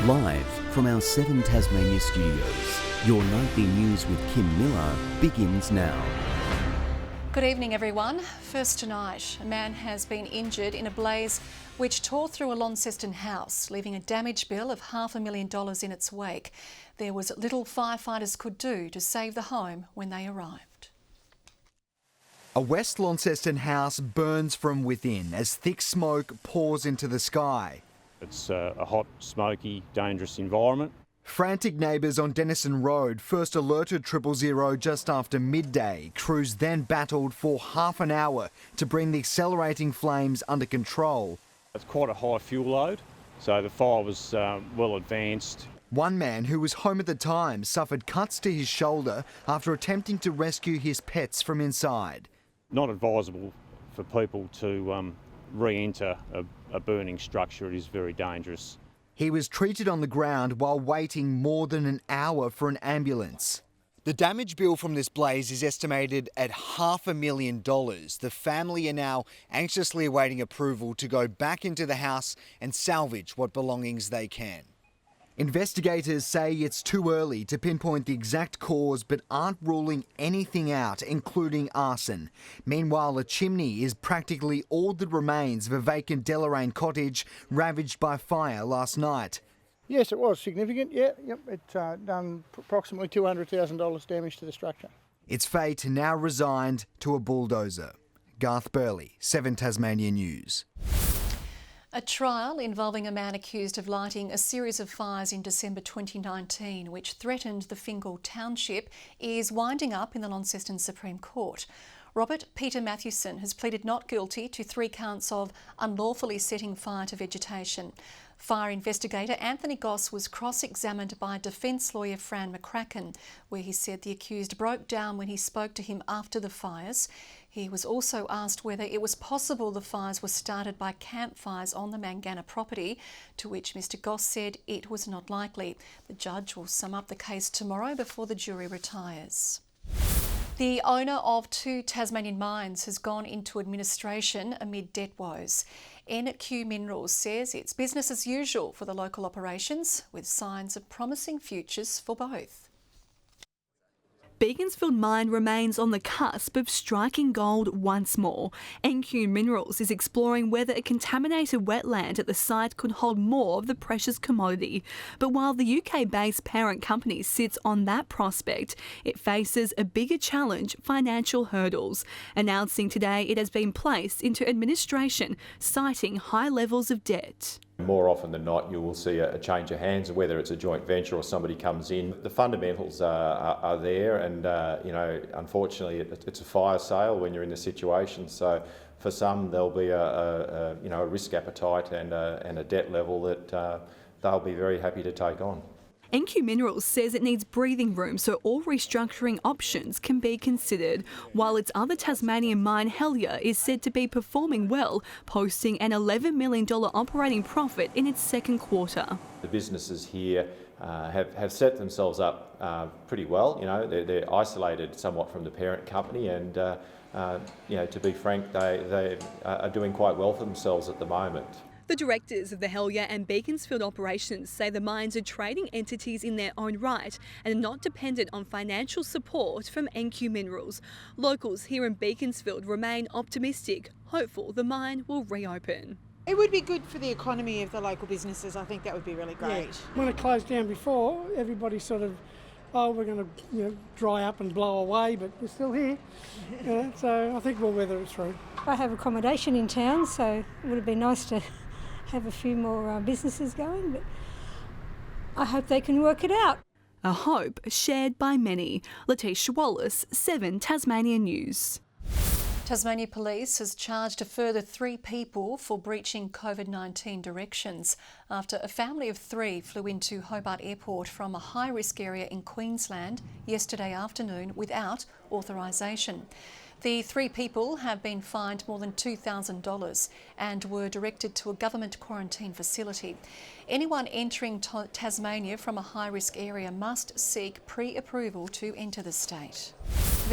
Live from our 7 Tasmania studios, your nightly news with Kim Miller begins now. Good evening, everyone. First tonight, a man has been injured in a blaze which tore through a Launceston house, leaving a damage bill of $500,000 in its wake. There was little firefighters could do to save the home when they arrived. A West Launceston house burns from within as thick smoke pours into the sky. It's a hot, smoky, dangerous environment. Frantic neighbours on Denison Road first alerted 000 just after midday. Crews then battled for half an hour to bring the accelerating flames under control. It's quite a high fuel load, so the fire was well advanced. One man who was home at the time suffered cuts to his shoulder after attempting to rescue his pets from inside. Not advisable for people to re-enter a burning structure. It is very dangerous. He was treated on the ground while waiting more than an hour for an ambulance. The damage bill from this blaze is estimated at $500,000. The family are now anxiously awaiting approval to go back into the house and salvage what belongings they can. Investigators say it's too early to pinpoint the exact cause but aren't ruling anything out, including arson. Meanwhile, a chimney is practically all that remains of a vacant Deloraine cottage ravaged by fire last night. Yes, it was significant, It done approximately $200,000 damage to the structure. Its fate now resigned to a bulldozer. Garth Burley, 7 Tasmania News. A trial involving a man accused of lighting a series of fires in December 2019 which threatened the Fingal township is winding up in the Launceston Supreme Court. Robert Peter Mathewson has pleaded not guilty to 3 counts of unlawfully setting fire to vegetation. Fire investigator Anthony Goss was cross-examined by defence lawyer Fran McCracken, where he said the accused broke down when he spoke to him after the fires. He was also asked whether it was possible the fires were started by campfires on the Mangana property, to which Mr Goss said it was not likely. The judge will sum up the case tomorrow before the jury retires. The owner of 2 Tasmanian mines has gone into administration amid debt woes. NQ Minerals says it's business as usual for the local operations, with signs of promising futures for both. Beaconsfield Mine remains on the cusp of striking gold once more. NQ Minerals is exploring whether a contaminated wetland at the site could hold more of the precious commodity. But while the UK-based parent company sits on that prospect, it faces a bigger challenge: financial hurdles. Announcing today it has been placed into administration, citing high levels of debt. More often than not, you will see a change of hands, whether it's a joint venture or somebody comes in. The fundamentals are there, and unfortunately, it's a fire sale when you're in this situation. So, for some, there'll be a risk appetite and a debt level that they'll be very happy to take on. NQ Minerals says it needs breathing room so all restructuring options can be considered, while its other Tasmanian mine, Helier, is said to be performing well, posting an $11 million operating profit in its second quarter. The businesses here have set themselves up pretty well. They're isolated somewhat from the parent company, and to be frank, they are doing quite well for themselves at the moment. The directors of the Helier and Beaconsfield operations say the mines are trading entities in their own right and are not dependent on financial support from NQ Minerals. Locals here in Beaconsfield remain optimistic, hopeful the mine will reopen. It would be good for the economy of the local businesses. I think that would be really great. Yeah. When it closed down before, everybody sort of, we're going to dry up and blow away, but we're still here. So I think we'll weather it through. I have accommodation in town, so it would have been nice to have a few more businesses going, but I hope they can work it out. A hope shared by many. Letitia Wallace, 7 Tasmania News. Tasmania Police has charged a further 3 people for breaching COVID-19 directions after a family of 3 flew into Hobart Airport from a high-risk area in Queensland yesterday afternoon without authorisation. The 3 people have been fined more than $2,000 and were directed to a government quarantine facility. Anyone entering Tasmania from a high-risk area must seek pre-approval to enter the state.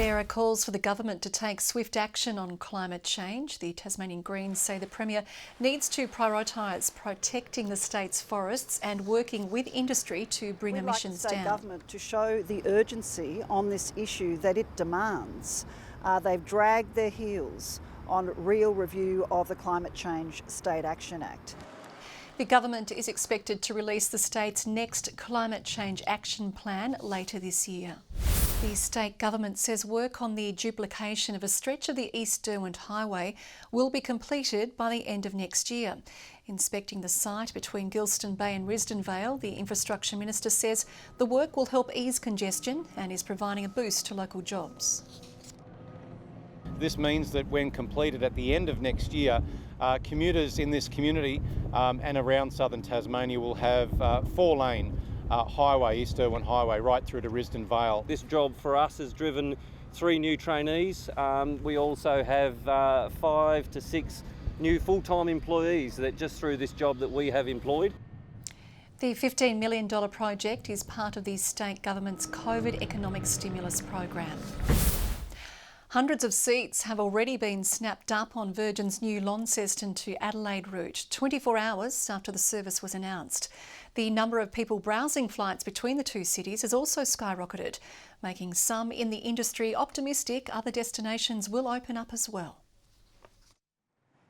There are calls for the government to take swift action on climate change. The Tasmanian Greens say the Premier needs to prioritise protecting the state's forests and working with industry to bring emissions down. We'd like the state government to show the urgency on this issue that it demands. They've dragged their heels on real review of the Climate Change State Action Act. The government is expected to release the state's next climate change action plan later this year. The state government says work on the duplication of a stretch of the East Derwent Highway will be completed by the end of next year. Inspecting the site between Gilston Bay and Risdon Vale, the Infrastructure Minister says the work will help ease congestion and is providing a boost to local jobs. This means that when completed at the end of next year, commuters in this community and around southern Tasmania will have 4-lane highway, East Derwent Highway, right through to Risdon Vale. This job for us has driven 3 new trainees. We also have 5 to 6 new full-time employees that just through this job that we have employed. The $15 million project is part of the state government's COVID economic stimulus program. Hundreds of seats have already been snapped up on Virgin's new Launceston to Adelaide route, 24 hours after the service was announced. The number of people browsing flights between the two cities has also skyrocketed, making some in the industry optimistic other destinations will open up as well.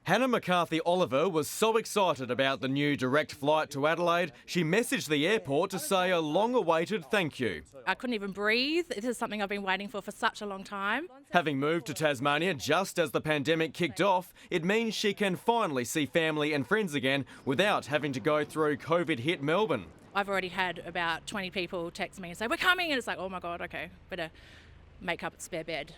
Hannah McCarthy-Oliver was so excited about the new direct flight to Adelaide, she messaged the airport to say a long-awaited thank you. I couldn't even breathe. This is something I've been waiting for such a long time. Having moved to Tasmania just as the pandemic kicked off, it means she can finally see family and friends again without having to go through COVID-hit Melbourne. I've already had about 20 people text me and say, "We're coming," and it's like, oh my God, okay, better make up a spare bed.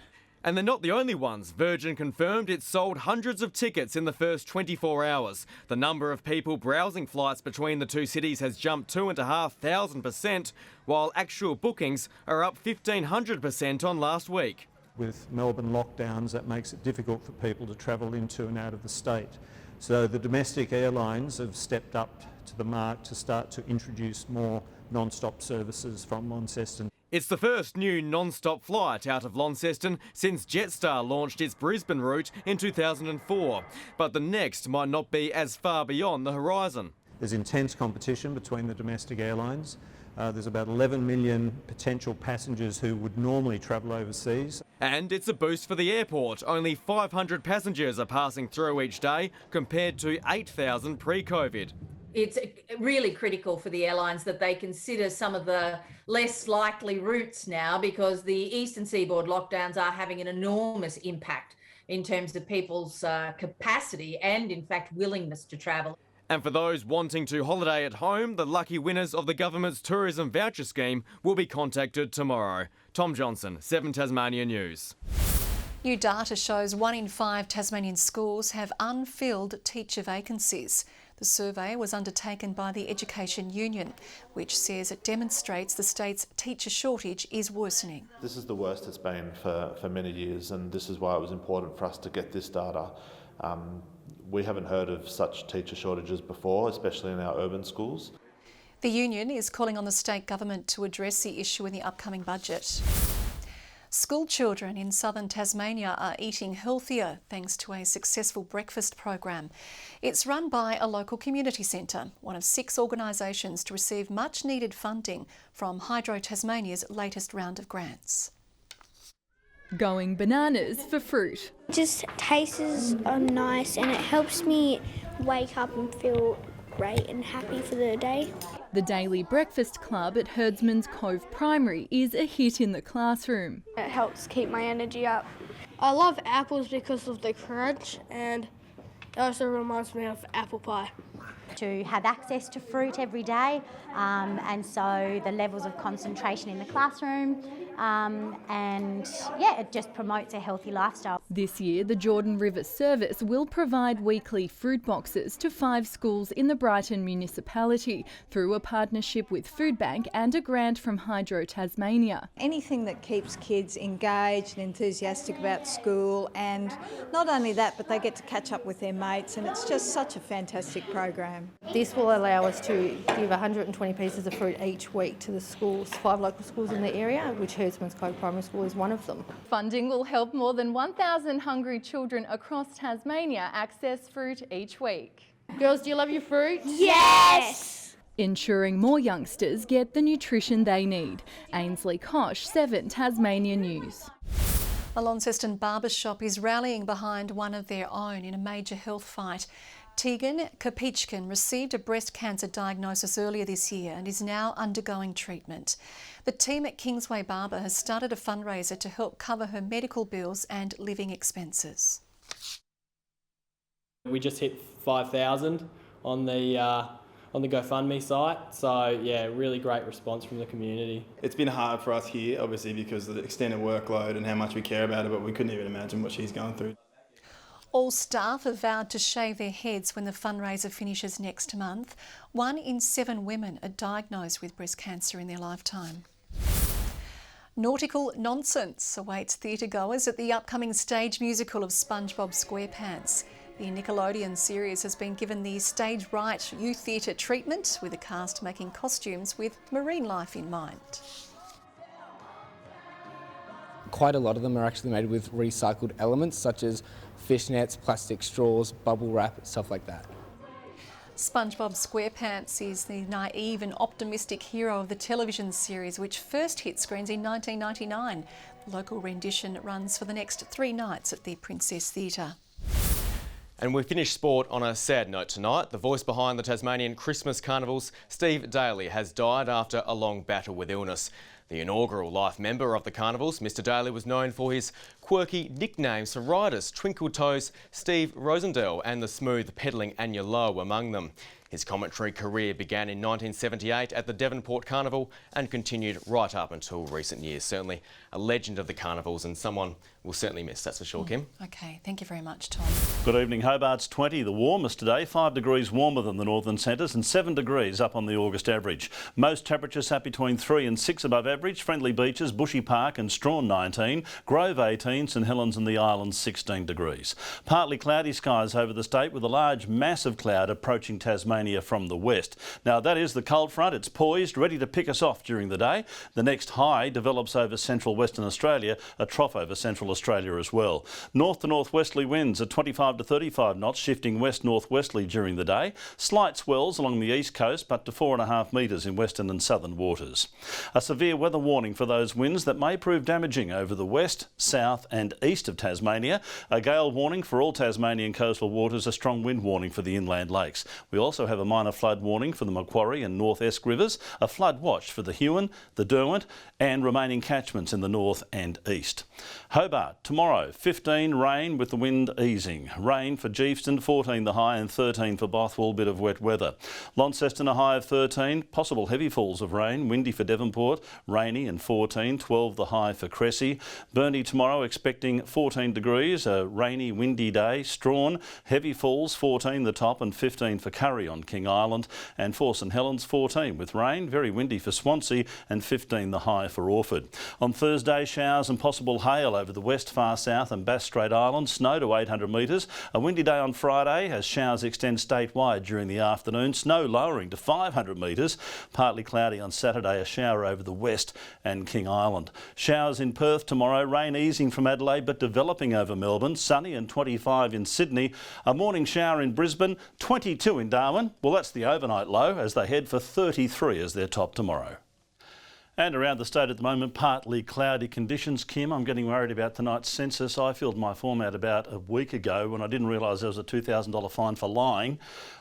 And they're not the only ones. Virgin confirmed it sold hundreds of tickets in the first 24 hours. The number of people browsing flights between the two cities has jumped 2,500%, while actual bookings are up 1,500% on last week. With Melbourne lockdowns, that makes it difficult for people to travel into and out of the state. So the domestic airlines have stepped up to the mark to start to introduce more non-stop services from Launceston. It's the first new non-stop flight out of Launceston since Jetstar launched its Brisbane route in 2004. But the next might not be as far beyond the horizon. There's intense competition between the domestic airlines. There's about 11 million potential passengers who would normally travel overseas. And it's a boost for the airport. Only 500 passengers are passing through each day compared to 8,000 pre-COVID. It's really critical for the airlines that they consider some of the less likely routes now, because the eastern seaboard lockdowns are having an enormous impact in terms of people's capacity and, in fact, willingness to travel. And for those wanting to holiday at home, the lucky winners of the government's tourism voucher scheme will be contacted tomorrow. Tom Johnson, 7 Tasmania News. New data shows 1 in 5 Tasmanian schools have unfilled teacher vacancies. The survey was undertaken by the Education Union, which says it demonstrates the state's teacher shortage is worsening. This is the worst it's been for many years, and this is why it was important for us to get this data. We haven't heard of such teacher shortages before, especially in our urban schools. The union is calling on the state government to address the issue in the upcoming budget. School children in southern Tasmania are eating healthier thanks to a successful breakfast program. It's run by a local community centre, one of 6 organisations to receive much needed funding from Hydro Tasmania's latest round of grants. Going bananas for fruit. Just tastes nice and it helps me wake up and feel great and happy for the day. The Daily Breakfast Club at Herdsman's Cove Primary is a hit in the classroom. It helps keep my energy up. I love apples because of the crunch, and it also reminds me of apple pie. To have access to fruit every day, and so the levels of concentration in the classroom, and yeah, it just promotes a healthy lifestyle. This year, the Jordan River Service will provide weekly fruit boxes to 5 schools in the Brighton municipality through a partnership with Food Bank and a grant from Hydro Tasmania. Anything that keeps kids engaged and enthusiastic about school, and not only that, but they get to catch up with their mates, and it's just such a fantastic program. program. This will allow us to give 120 pieces of fruit each week to the schools, 5 local schools in the area, which Herdsman's Cove Primary School is one of them. Funding will help more than 1,000 hungry children across Tasmania access fruit each week. Girls, do you love your fruit? Yes! Ensuring more youngsters get the nutrition they need. Ainsley Kosh, 7 Tasmanian News. A Launceston barber shop is rallying behind one of their own in a major health fight. Tegan Kapichkin received a breast cancer diagnosis earlier this year and is now undergoing treatment. The team at Kingsway Barber has started a fundraiser to help cover her medical bills and living expenses. We just hit 5,000 on the GoFundMe site, so yeah, really great response from the community. It's been hard for us here, obviously, because of the extended workload and how much we care about it, but we couldn't even imagine what she's going through. All staff have vowed to shave their heads when the fundraiser finishes next month. 1 in 7 women are diagnosed with breast cancer in their lifetime. Nautical nonsense awaits theatre-goers at the upcoming stage musical of SpongeBob SquarePants. The Nickelodeon series has been given the Stage Right Youth Theatre treatment, with the cast making costumes with marine life in mind. Quite a lot of them are actually made with recycled elements such as fish nets, plastic straws, bubble wrap, stuff like that. SpongeBob SquarePants is the naive and optimistic hero of the television series, which first hit screens in 1999. The local rendition runs for the next 3 nights at the Princess Theatre. And we finish sport on a sad note tonight. The voice behind the Tasmanian Christmas carnivals, Steve Daly, has died after a long battle with illness. The inaugural life member of the carnivals, Mr Daly, was known for his quirky nicknames for riders, Twinkle Toes, Steve Rosendale and the smooth pedalling Anya Lowe among them. His commentary career began in 1978 at the Devonport Carnival and continued right up until recent years. Certainly a legend of the carnivals and someone we'll certainly miss, that's for sure, Kim. OK, thank you very much, Tom. Good evening. Hobart's 20, the warmest today, 5 degrees warmer than the northern centres and 7 degrees up on the August average. Most temperatures sat between 3 and 6 above average. Friendly Beaches, Bushy Park and Strawn 19, Grove 18, St Helens and the Islands 16 degrees. Partly cloudy skies over the state with a large mass of cloud approaching Tasmania from the west. Now that is the cold front. It's poised, ready to pick us off during the day. The next high develops over central Western Australia, a trough over central Australia as well. North to northwesterly winds at 25 to 35 knots, shifting west-northwesterly during the day. Slight swells along the east coast, but to 4.5 metres in western and southern waters. A severe weather warning for those winds that may prove damaging over the west, south and east of Tasmania. A gale warning for all Tasmanian coastal waters, a strong wind warning for the inland lakes. We also have a minor flood warning for the Macquarie and North Esk rivers, a flood watch for the Huon, the Derwent and remaining catchments in the north and east. Hobart, tomorrow, 15 rain with the wind easing. Rain for Geefston, 14 the high and 13 for Bothwell, bit of wet weather. Launceston, a high of 13, possible heavy falls of rain, windy for Devonport, rainy and 14, 12 the high for Cressy. Burnie tomorrow expecting 14 degrees, a rainy, windy day. Strawn, heavy falls, 14 the top and 15 for Curry on King Island. And for St Helens, 14 with rain, very windy for Swansea and 15 the high for Orford. On Thursday, showers and possible hail over the west, far south and Bass Strait Island, snow to 800 metres. A windy day on Friday as showers extend statewide during the afternoon, snow lowering to 500 metres. Partly cloudy on Saturday, a shower over the west and King Island. Showers in Perth tomorrow, rain easing from Adelaide but developing over Melbourne, sunny and 25 in Sydney. A morning shower in Brisbane, 22 in Darwin. Well, that's the overnight low as they head for 33 as their top tomorrow. And around the state at the moment, partly cloudy conditions. Kim, I'm getting worried about tonight's census. I filled my form out about a week ago when I didn't realise there was a $2,000 fine for lying.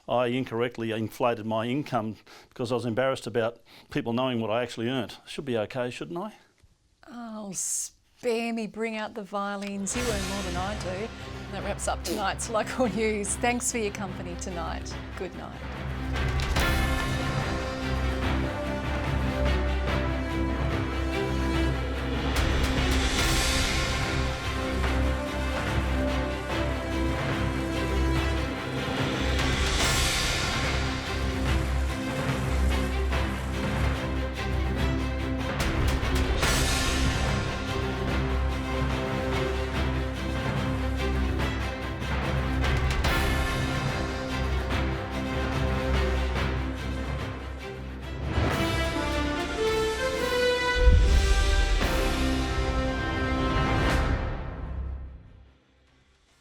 I incorrectly inflated my income because I was embarrassed about people knowing what I actually earned. Should be okay, shouldn't I? Oh, spare me, bring out the violins. You earn more than I do. And that wraps up tonight's local news. Thanks for your company tonight. Good night.